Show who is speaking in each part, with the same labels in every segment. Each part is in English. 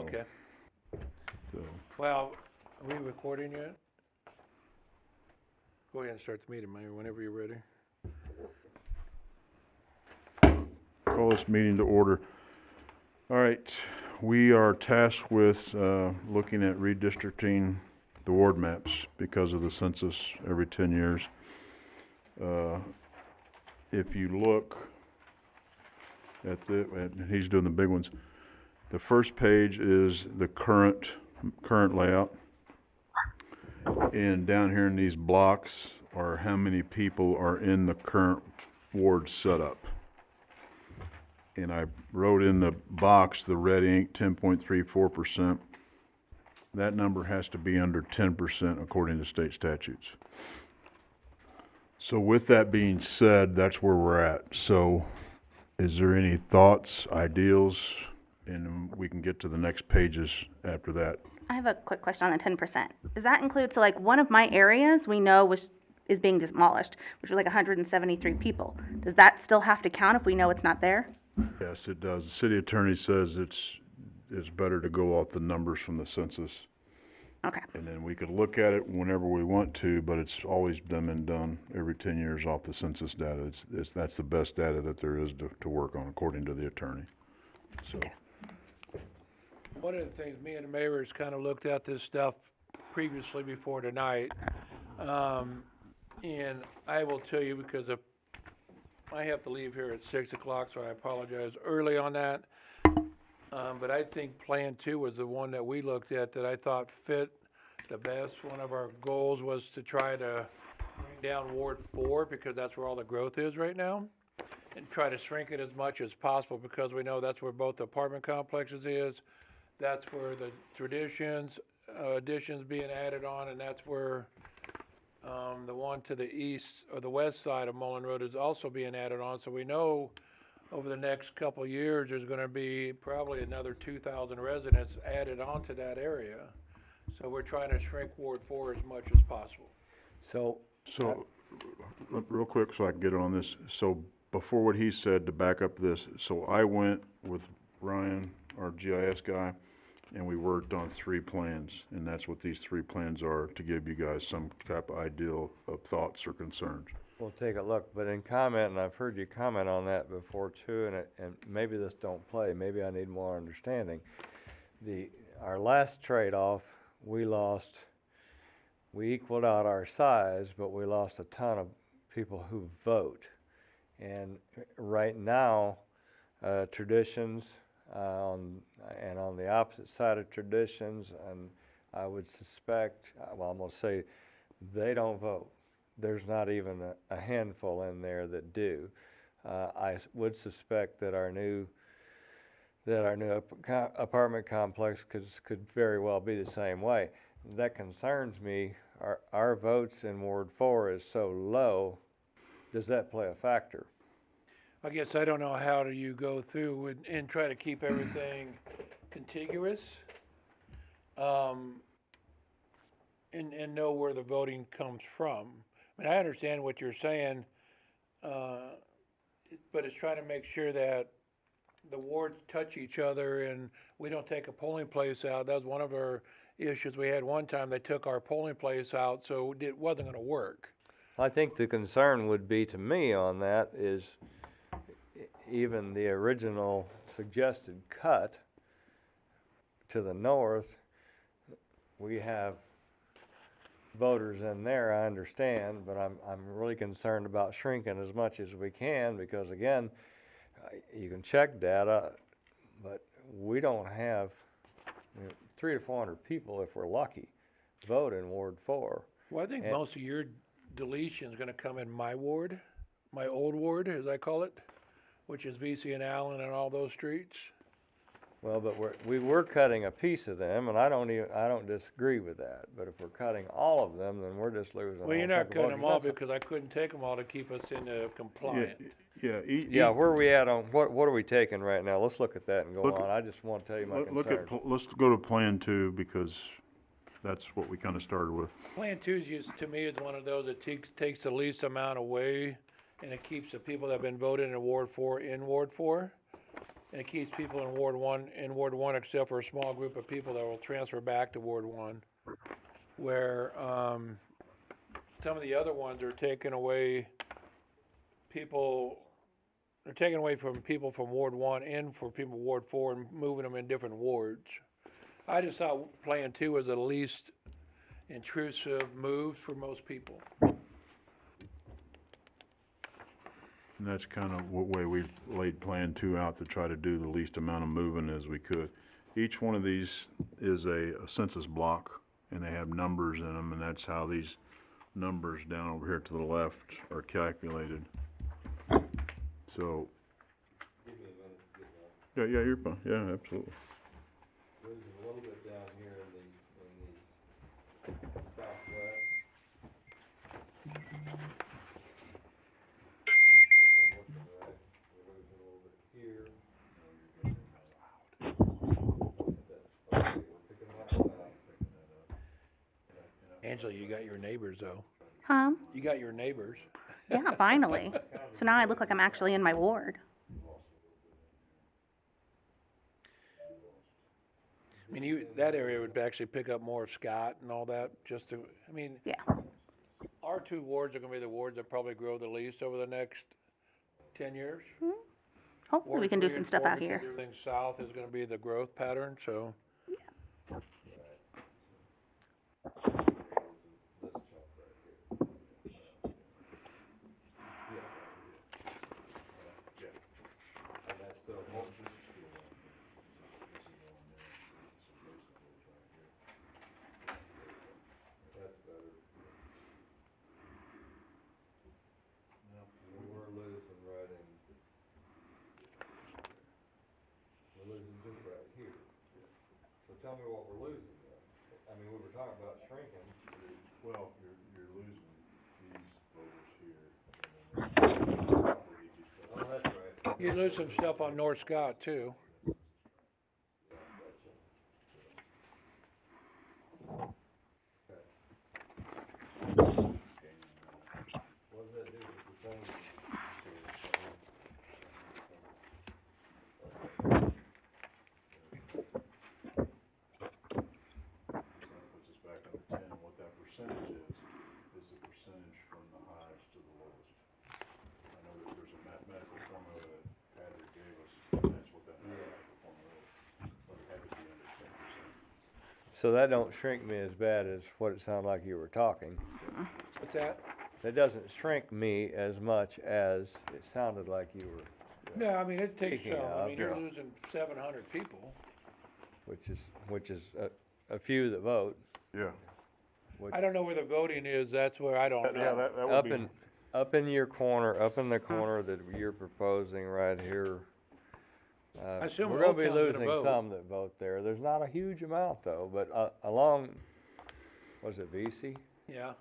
Speaker 1: Okay.
Speaker 2: So,
Speaker 1: Well, are we recording yet? Go ahead and start the meeting, Mayor, whenever you're ready.
Speaker 2: call this meeting to order. All right, we are tasked with looking at redistricting the ward maps because of the census every 10 years. If you look at and he's doing the big ones, the first page is the current layout. And down here in these blocks are how many people are in the current ward setup. And I wrote in the box, the red ink, 10.34%. That number has to be under 10% according to state statutes. So with that being said, that's where we're at. So is there any thoughts, ideals? And we can get to the next pages after that.
Speaker 3: I have a quick question on the 10%. Does that include, so like one of my areas we know is being demolished, which was like 173 people. Does that still have to count if we know it's not there?
Speaker 2: Yes, it does. The city attorney says it's better to go off the numbers from the census.
Speaker 3: Okay.
Speaker 2: And then we could look at it whenever we want to, but it's always been done every 10 years off the census data. That's the best data that there is to work on, according to the attorney. So.
Speaker 3: Okay.
Speaker 1: One of the things, me and the mayor has kind of looked at this stuff previously before tonight. And I will tell you, because I have to leave here at 6 o'clock, so I apologize early on that. But I think Plan 2 was the one that we looked at that I thought fit the best. One of our goals was to try to bring down Ward 4, because that's where all the growth is right now, and try to shrink it as much as possible, because we know that's where both the apartment complexes is. That's where the additions being added on, and that's where the one to the east or the west side of Mullen Road is also being added on. So we know over the next couple of years, there's gonna be probably another 2,000 residents added onto that area. So we're trying to shrink Ward 4 as much as possible.
Speaker 2: So, real quick, so I can get on this. So before what he said, to back up this, so I went with Ryan, our GIS guy, and we worked on 3 plans, and that's what these 3 plans are, to give you guys some type of ideal of thoughts or concerns.
Speaker 4: We'll take a look, but in comment, and I've heard you comment on that before too, and maybe this don't play, maybe I need more understanding. Our last trade-off, we equaled out our size, but we lost a ton of people who vote. And right now, traditions, on the opposite side of traditions, and I would suspect, well, I'm gonna say they don't vote. There's not even a handful in there that do. I would suspect that our new apartment complex could very well be the same way. That concerns me. Our votes in Ward 4 is so low. Does that play a factor?
Speaker 1: I guess I don't know how do you go through and try to keep everything contiguous, and know where the voting comes from. I mean, I understand what you're saying, but it's trying to make sure that the wards touch each other and we don't take a polling place out. That was one of our issues we had one time. They took our polling place out, so it wasn't gonna work.
Speaker 4: I think the concern would be, to me, on that is even the original suggested cut to the north, we have voters in there, I understand, but I'm really concerned about shrinking as much as we can, because again, you can check data, but we don't have 300 to 400 people, if we're lucky, vote in Ward 4.
Speaker 1: Well, I think most of your deletion is gonna come in my ward, my old ward, as I call it, which is VC and Allen and all those streets.
Speaker 4: Well, but we were cutting a piece of them, and I don't disagree with that. But if we're cutting all of them, then we're just losing.
Speaker 1: Well, you're not cutting them all, because I couldn't take them all to keep us in compliant.
Speaker 2: Yeah.
Speaker 4: Where are we at on, what are we taking right now? Let's look at that and go on. I just want to tell you my concerns.
Speaker 2: Let's go to Plan 2, because that's what we kind of started with.
Speaker 1: Plan 2 is to me, is one of those that takes the least amount away, and it keeps the people that have been voted in Ward 4 in Ward 4. And it keeps people in Ward One, except for a small group of people that will transfer back to Ward One. Where, some of the other ones are taking away people, they're taking away from people from Ward One and for people Ward Four and moving them in different wards. I just thought Plan Two was the least intrusive moves for most people.
Speaker 2: And that's kind of what way we laid Plan 2 out, to try to do the least amount of moving as we could. Each one of these is a census block, and they have numbers in them, and that's how these numbers down over here to the left are calculated. So, yeah, you're fine, yeah, absolutely.
Speaker 4: Losing a little bit down here in the southwest. If I'm looking right, we're losing a little bit here. Okay, we're picking that one up.
Speaker 1: Angela, you got your neighbors though.
Speaker 3: Huh?
Speaker 1: You got your neighbors.
Speaker 3: Yeah, finally. So now I look like I'm actually in my ward.
Speaker 1: I mean, that area would actually pick up more of Scott and all that, just to, I mean.
Speaker 3: Yeah.
Speaker 1: Our two wards are gonna be the wards that probably grow the least over the next 10 years.
Speaker 3: Hopefully we
Speaker 1: Ward
Speaker 3: can do
Speaker 1: 3
Speaker 3: some
Speaker 1: and
Speaker 3: stuff
Speaker 1: 4,
Speaker 3: out
Speaker 1: because
Speaker 3: here.
Speaker 1: everything south is gonna be the growth pattern, so.
Speaker 4: And that's still Moses. That's better. We're losing right in. We're losing just right here. So tell me what we're losing then. I mean, we were talking about shrinking.
Speaker 2: Well, you're losing these voters here.
Speaker 4: Oh, that's right.
Speaker 1: You lose some stuff on North Scott too.
Speaker 4: What does that do to percentage?
Speaker 2: Puts us back under 10, and what that percentage is the percentage from the highest to the lowest. I know that there's a mathematical formula that Patrick gave us, and that's what that mathematical formula is, but it had to be under 10%.
Speaker 4: So that don't shrink me as bad as what it sounded like you were talking.
Speaker 1: What's that?
Speaker 4: That doesn't shrink me as much as it sounded like you were,
Speaker 1: No, I mean, it takes
Speaker 4: Speaking
Speaker 1: some, I
Speaker 4: of,
Speaker 1: mean, you're
Speaker 2: yeah.
Speaker 1: losing 700 people.
Speaker 4: which is a few that vote.
Speaker 2: Yeah.
Speaker 4: Which
Speaker 1: I don't know where the voting is, that's where I don't
Speaker 2: Yeah,
Speaker 1: know.
Speaker 2: that would
Speaker 4: up
Speaker 2: be,
Speaker 4: in your corner, up in the corner that you're proposing right here.
Speaker 1: I assume
Speaker 4: we're gonna
Speaker 1: Old
Speaker 4: be
Speaker 1: Town's gonna
Speaker 4: losing
Speaker 1: vote.
Speaker 4: some that vote there. There's not a huge amount though, but along, was it VC?
Speaker 1: Yeah,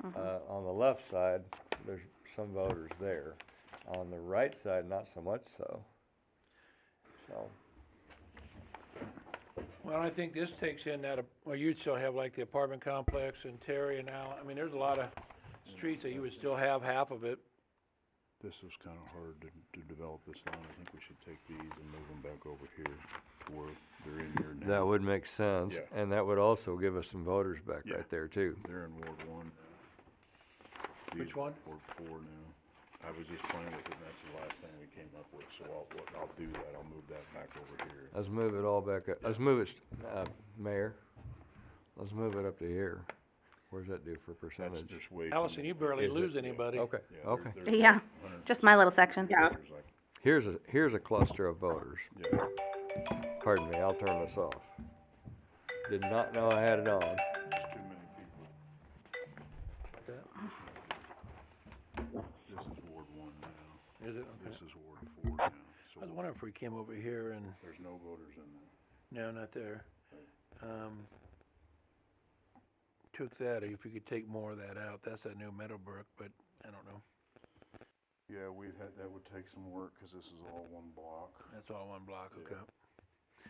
Speaker 4: On the left side, there's some voters there. On the right side, not so much so. So,
Speaker 1: well, I think this takes in that, well, you'd still have like the apartment complex and Terry and Al, I mean, there's a lot of streets that you would still have half of it.
Speaker 2: this was kind of hard to develop this line. I think we should take these and move them back over here to where they're in here now.
Speaker 4: that would make sense.
Speaker 2: Yeah.
Speaker 4: And that would also give us some voters back
Speaker 2: Yeah.
Speaker 4: right there too.
Speaker 2: They're in Ward 1 now.
Speaker 1: Which
Speaker 2: These
Speaker 1: one?
Speaker 2: Ward 4 now. I was just playing with it, and that's the last thing we came up with, so I'll do that. I'll move that back over here.
Speaker 4: Let's move it all back up. Let's move it, Mayor. Let's move it up to here. Where's that do for
Speaker 2: That's
Speaker 4: percentage?
Speaker 2: just way too
Speaker 1: Allison,
Speaker 2: many.
Speaker 1: you barely
Speaker 4: Is it-
Speaker 1: lose anybody.
Speaker 4: Okay,
Speaker 2: Yeah,
Speaker 4: okay.
Speaker 2: there's
Speaker 3: Yeah,
Speaker 2: like 100
Speaker 3: just my little section.
Speaker 5: Yeah.
Speaker 2: there's like-
Speaker 4: Here's a cluster of voters.
Speaker 2: Yeah,
Speaker 4: Pardon me, I'll turn this off. Did not know I had it on.
Speaker 2: there's too many people. This is Ward 1 now.
Speaker 1: Is it?
Speaker 2: This
Speaker 1: Okay.
Speaker 2: is Ward 4 now. So
Speaker 1: I was wondering if we came over here and,
Speaker 2: there's no voters in there.
Speaker 1: no, not there. Took that, if you could take more of that out, that's that new Meadowbrook, but I don't know.
Speaker 2: Yeah, that would take some work, cause this is all one block.
Speaker 1: That's all one block,
Speaker 2: Yeah.
Speaker 1: okay.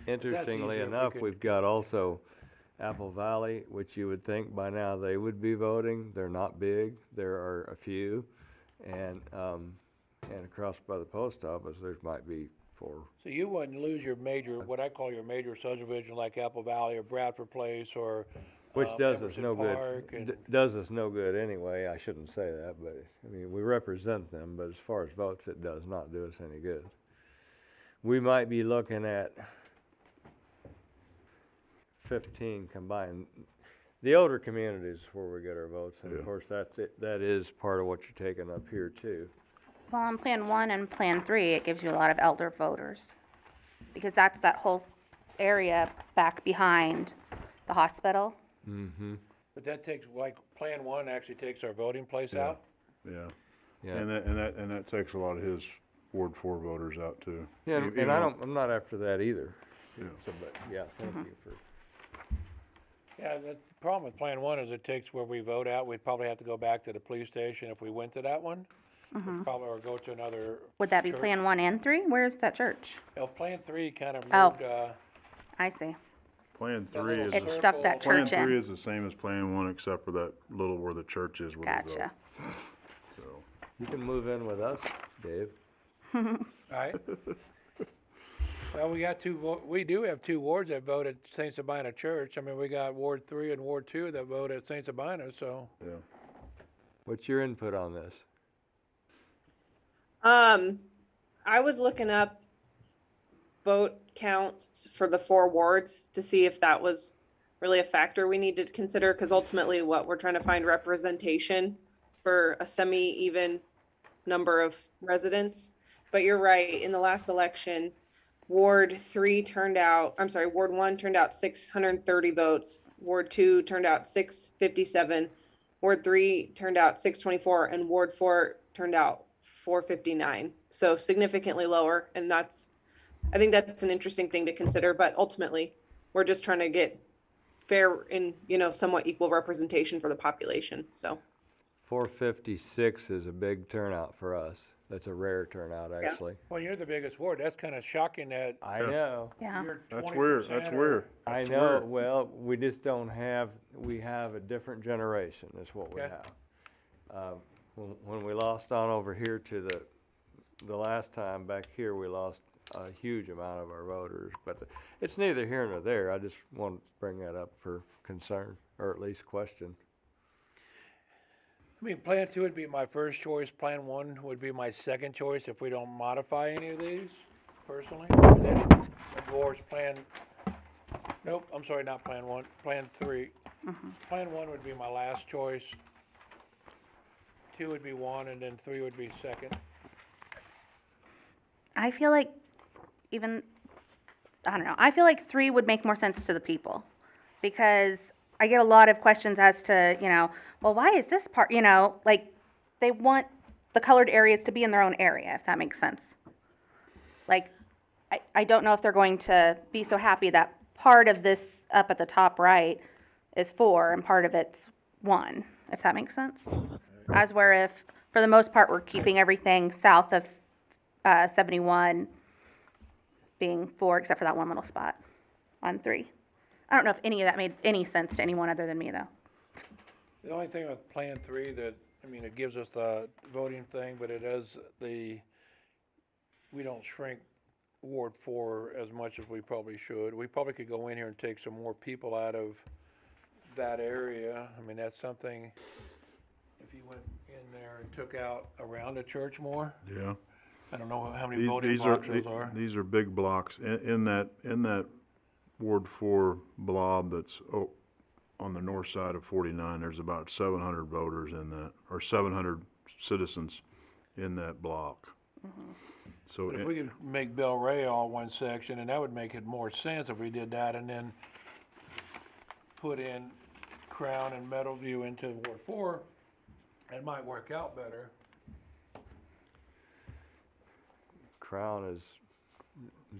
Speaker 4: Interestingly
Speaker 1: easier if we
Speaker 4: enough,
Speaker 1: could-
Speaker 4: we've got also Apple Valley, which you would think by now they would be voting. They're not big. There are a few. And across by the post office, there might be for.
Speaker 1: So you wouldn't lose your major, what I call your major subdivision like Apple Valley or Bradford Place or
Speaker 4: Which does us
Speaker 1: Emerson
Speaker 4: no good,
Speaker 1: Park and,
Speaker 4: does us no good anyway, I shouldn't say that, but, I mean, we represent them, but as far as votes, it does not do us any good. We might be looking at 15 combined. The older communities is where we get our votes, and
Speaker 2: Yeah.
Speaker 4: of course, that's it, that is part of what you're taking up here too.
Speaker 3: Well, on Plan 1 and Plan 3, it gives you a lot of elder voters. Because that's that whole area back behind the hospital.
Speaker 4: Mm-hmm.
Speaker 1: but that takes, like, Plan 1 actually takes our voting place
Speaker 2: Yeah.
Speaker 1: out.
Speaker 2: Yeah.
Speaker 4: Yeah.
Speaker 2: And that takes a lot of his Ward 4 voters out too.
Speaker 4: Yeah,
Speaker 2: You
Speaker 4: and I
Speaker 2: know,
Speaker 4: don't, I'm not after that either.
Speaker 2: Yeah.
Speaker 4: So, but, yeah, thank you for,
Speaker 1: Yeah, the problem with Plan 1 is it takes where we vote out, we'd probably have to go back to the police station if we went to that one. Probably, or go to another,
Speaker 3: Would that be
Speaker 1: Church.
Speaker 3: Plan 1 and 3? Where's that church?
Speaker 1: Plan 3 kind of
Speaker 3: Oh.
Speaker 1: moved,
Speaker 3: I see.
Speaker 2: Plan
Speaker 1: That
Speaker 2: 3
Speaker 1: little
Speaker 2: is,
Speaker 3: It stuck that
Speaker 1: circle.
Speaker 2: Plan
Speaker 3: church
Speaker 2: 3
Speaker 3: in.
Speaker 2: is the same as Plan 1 except for that little where the church is where they vote.
Speaker 3: Gotcha.
Speaker 2: So,
Speaker 4: you can move in with us, Dave.
Speaker 1: right? Well, we do have two wards that vote at St. Sabina Church. I mean, we got Ward 3 and Ward 2 that vote at St. Sabina, so.
Speaker 2: yeah.
Speaker 4: What's your input on this?
Speaker 5: I was looking up vote counts for the 4 wards to see if that was really a factor we needed to consider, because ultimately what we're trying to find representation for a semi-even number of residents. But you're right, in the last election, Ward 1 turned out 630 votes, Ward 2 turned out 657, Ward 3 turned out 624, and Ward 4 turned out 459. So significantly lower, and I think that's an interesting thing to consider, but ultimately, we're just trying to get fair and, somewhat equal representation for the population, so.
Speaker 4: 456 is a big turnout for us. That's a rare turnout, actually.
Speaker 1: Well, you're the biggest ward. That's kind of shocking that
Speaker 4: I
Speaker 2: Yeah.
Speaker 4: know.
Speaker 3: Yeah.
Speaker 1: you're 20%
Speaker 2: That's weird, that's weird.
Speaker 4: I
Speaker 2: That's
Speaker 4: know,
Speaker 2: weird.
Speaker 4: well, we just don't have, we have a different generation, is what we
Speaker 1: Okay.
Speaker 4: have. When we lost on over here to the last time back here, we lost a huge amount of our voters, but it's neither here nor there. I just want to bring that up for concern, or at least question.
Speaker 1: I mean, Plan 2 would be my first choice, Plan 1 would be my second choice if we don't modify any of these, personally. And then, of course, nope, I'm sorry, not Plan 1, Plan 3. Plan 1 would be my last choice. 2 would be 1, and then 3 would be second.
Speaker 3: I feel like I don't know. I feel like 3 would make more sense to the people because I get a lot of questions as to, well, why is this part, like they want the colored areas to be in their own area, if that makes sense. Like, I don't know if they're going to be so happy that part of this up at the top right is 4 and part of it's 1, if that makes sense. As where if, for the most part, we're keeping everything south of 71 being 4, except for that one little spot on 3. I don't know if any of that made any sense to anyone other than me, though.
Speaker 1: The only thing with Plan 3 that, it gives us the voting thing, but it does we don't shrink Ward 4 as much as we probably should. We probably could go in here and take some more people out of that area. That's something, if you went in there and took out around the church more,
Speaker 2: Yeah.
Speaker 1: I don't know how many
Speaker 2: These-
Speaker 1: voting
Speaker 2: these
Speaker 1: blocks those are.
Speaker 2: These are big blocks. In that Ward 4 blob that's on the north side of 49, there's about 700 voters in that, or 700 citizens in that block. So,
Speaker 1: But if we could make Bel Ray all one section, and that would make it more sense if we did that, and then put in Crown and Meadowview into Ward 4, it might work out better.
Speaker 4: Crown is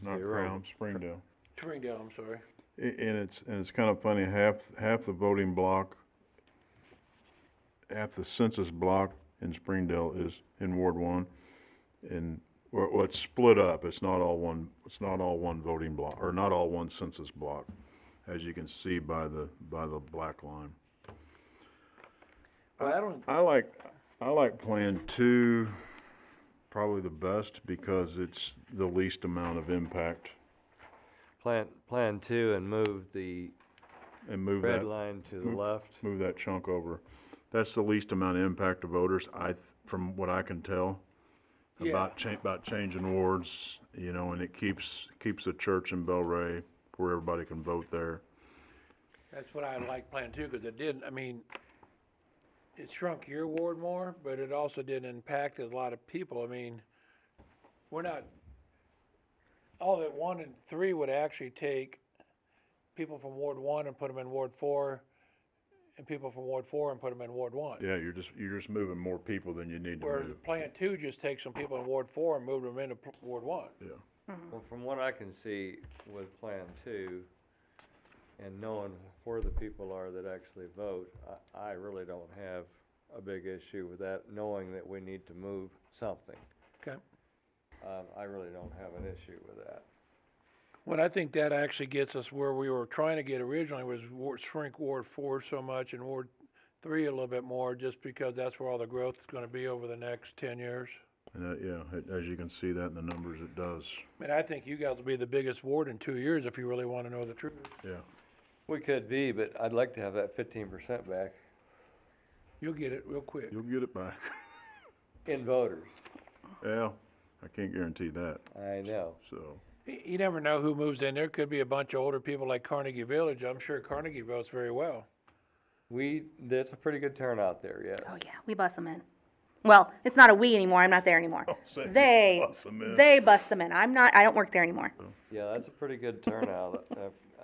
Speaker 2: not
Speaker 4: 0.
Speaker 2: Crown, Springdale.
Speaker 1: Springdale, I'm sorry.
Speaker 2: And it's kind of funny, half the voting block, half the census block in Springdale is in Ward 1. And, well, it's split up, it's not all one voting block, or not all one census block, as you can see by the black line.
Speaker 1: Well, I don't,
Speaker 2: I like Plan 2 probably the best because it's the least amount of impact.
Speaker 4: Plan 2 and move the
Speaker 2: And move
Speaker 4: red
Speaker 2: that,
Speaker 4: line to the
Speaker 2: move-
Speaker 4: left.
Speaker 2: move that chunk over. That's the least amount of impact to voters, from what I can tell.
Speaker 1: Yeah.
Speaker 2: About changing wards, you know, and it keeps the church in Belray where everybody can vote there.
Speaker 1: That's what I like Plan 2, because it didn't, I mean, it shrunk your ward more, but it also didn't impact a lot of people. I mean, we're not, all that 1 and 3 would actually take people from Ward 1 and put them in Ward 4, and people from Ward 4 and put them in Ward 1.
Speaker 2: Yeah, you're just moving more people than you need to
Speaker 1: Whereas
Speaker 2: move.
Speaker 1: Plan 2 just takes some people in Ward 4 and move them into Ward 1.
Speaker 2: Yeah.
Speaker 4: Well, from what I can see with Plan 2, and knowing where the people are that actually vote, I really don't have a big issue with that, knowing that we need to move something.
Speaker 1: Okay.
Speaker 4: I really don't have an issue with that.
Speaker 1: Well, I think that actually gets us where we were trying to get originally, was shrink Ward 4 so much and Ward 3 a little bit more, just because that's where all the growth is gonna be over the next 10 years.
Speaker 2: And as you can see that in the numbers, it does.
Speaker 1: I mean, I think you guys will be the biggest ward in 2 years if you really wanna know the truth.
Speaker 2: Yeah.
Speaker 4: We could be, but I'd like to have that 15% back
Speaker 1: You'll get it real quick.
Speaker 2: You'll get it back.
Speaker 4: in voters.
Speaker 2: Yeah, I can't guarantee that,
Speaker 4: I know.
Speaker 2: so.
Speaker 1: You never know who moves in. There could be a bunch of older people like Carnegie Village. I'm sure Carnegie votes very well.
Speaker 4: That's a pretty good turnout there, yes.
Speaker 3: Oh, yeah, we bust them in. Well, it's not a we anymore, I'm not there anymore. They,
Speaker 2: Bust 'em in.
Speaker 3: they bust them in. I don't work there anymore.
Speaker 4: Yeah, that's a pretty good turnout.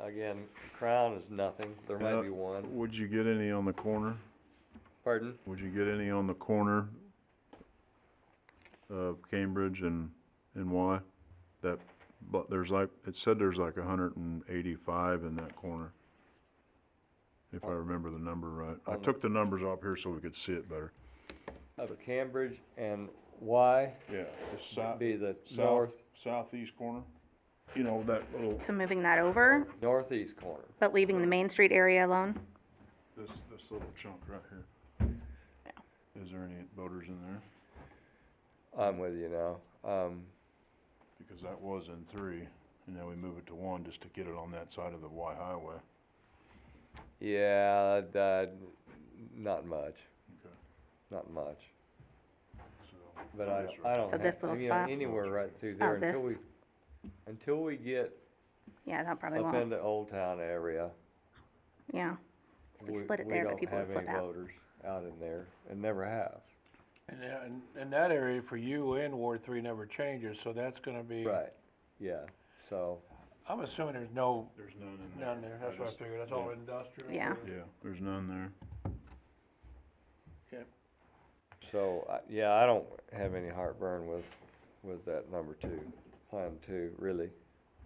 Speaker 4: Again, Crown is nothing. There might be one.
Speaker 2: Would you get any on the corner?
Speaker 4: Pardon?
Speaker 2: Would you get any on the corner of Cambridge and Y? But it said there's like 185 in that corner. If I remember the number right. I took the numbers off here so we could see it better.
Speaker 4: Of Cambridge and Y,
Speaker 2: Yeah, the
Speaker 4: be the
Speaker 2: southeast corner. You know, that little,
Speaker 3: So moving that over,
Speaker 4: northeast corner.
Speaker 3: but leaving the Main Street area alone?
Speaker 2: this little chunk right here. Is there any voters in there?
Speaker 4: I'm with you now.
Speaker 2: Because that was in 3, and now we move it to 1 just to get it on that side of the Y highway.
Speaker 4: Yeah, not much.
Speaker 2: Okay.
Speaker 4: Not much.
Speaker 2: So,
Speaker 4: But
Speaker 2: that is
Speaker 4: I don't
Speaker 3: So this little
Speaker 4: you
Speaker 3: spot?
Speaker 4: know, anywhere right through
Speaker 3: Oh,
Speaker 4: there
Speaker 3: this?
Speaker 4: until we get
Speaker 3: Yeah, that probably
Speaker 4: up
Speaker 3: won't.
Speaker 4: into Old Town area.
Speaker 3: Yeah. If we split it there, but people would flip
Speaker 4: We don't have
Speaker 3: out.
Speaker 4: any voters out in there, and never have.
Speaker 1: And that area for you in Ward 3 never changes, so that's gonna be.
Speaker 4: Right, yeah, so,
Speaker 1: I'm assuming there's no,
Speaker 2: There's none in there.
Speaker 1: none there. That's what I figured. That's all industrial.
Speaker 3: Yeah.
Speaker 2: Yeah, there's none there.
Speaker 4: yeah, I don't have any heartburn with that number 2, Plan 2, really.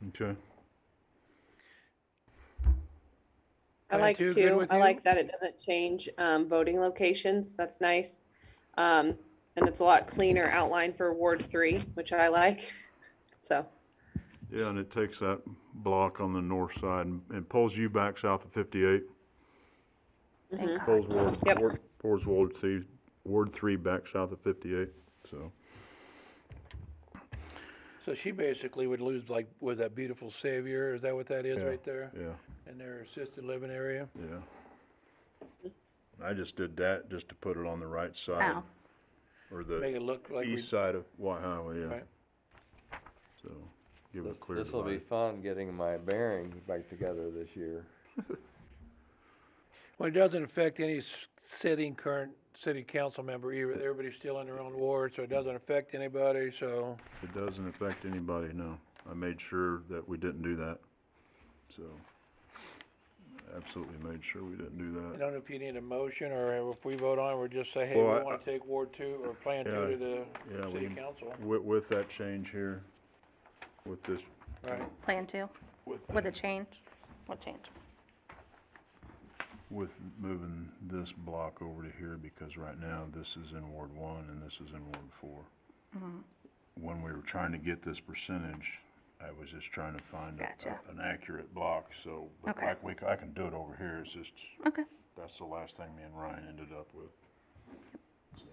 Speaker 2: Okay.
Speaker 5: I like
Speaker 1: Plan 2 good
Speaker 5: 2.
Speaker 1: with
Speaker 5: I
Speaker 1: you?
Speaker 5: like that it doesn't change voting locations. That's nice. And it's a lot cleaner outline for Ward 3, which I like. So,
Speaker 2: Yeah, and it takes that block on the north side and pulls you back south of 58.
Speaker 3: Thank God.
Speaker 2: Pulls
Speaker 5: Yep.
Speaker 2: pulls Ward 3 back south of 58, so.
Speaker 1: So she basically would lose, like, was that Beautiful Savior? Is that what that is
Speaker 2: Yeah.
Speaker 1: right there?
Speaker 2: Yeah,
Speaker 1: In their assisted living area?
Speaker 2: yeah. I just did that just to put it on the right side,
Speaker 3: Oh.
Speaker 2: or
Speaker 1: Make
Speaker 2: the
Speaker 1: it look like we,
Speaker 2: east side of White Highway, yeah.
Speaker 1: Right.
Speaker 2: So, give it a clear
Speaker 4: This'll be
Speaker 2: divide.
Speaker 4: fun getting my bearings back together this year.
Speaker 1: well, it doesn't affect any current city council member either. Everybody's still in their own ward, so it doesn't affect anybody, so.
Speaker 2: It doesn't affect anybody, no. I made sure that we didn't do that, so. Absolutely made sure we didn't do
Speaker 1: I
Speaker 2: that.
Speaker 1: don't know if you need a motion, or if we vote on it, we'll just say, hey,
Speaker 2: Well,
Speaker 1: we wanna take Ward 2 or Plan 2 to the
Speaker 2: Yeah, we
Speaker 1: city
Speaker 2: can,
Speaker 1: council.
Speaker 2: with that change here, with this,
Speaker 1: Right.
Speaker 3: Plan 2, with a change? What change?
Speaker 2: with moving this block over to here, because right now this is in Ward 1 and this is in Ward 4. When we were trying to get this percentage, I was just trying to find
Speaker 3: Gotcha.
Speaker 2: an accurate block, so, but
Speaker 3: Okay.
Speaker 2: I can do it over here, it's just,
Speaker 3: Okay.
Speaker 2: that's the last thing me and Ryan ended up with. So.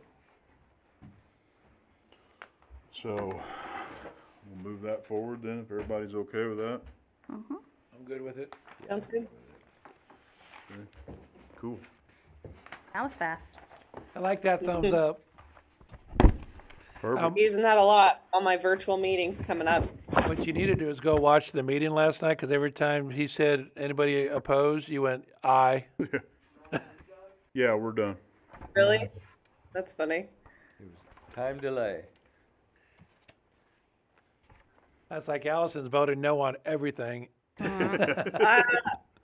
Speaker 2: So, we'll move that forward then, if everybody's okay with that.
Speaker 3: Mhm.
Speaker 1: I'm good with it.
Speaker 5: Sounds good.
Speaker 2: Cool.
Speaker 3: That was fast.
Speaker 1: I like that thumbs up.
Speaker 2: Perfect.
Speaker 5: Using that a lot on my virtual meetings coming up.
Speaker 1: What you need to do is go watch the meeting last night, cause every time he said, anybody opposed, you went, aye.
Speaker 2: Yeah, we're done.
Speaker 5: Really? That's funny.
Speaker 4: Time delay.
Speaker 1: That's like Allison's voted no on everything.
Speaker 5: I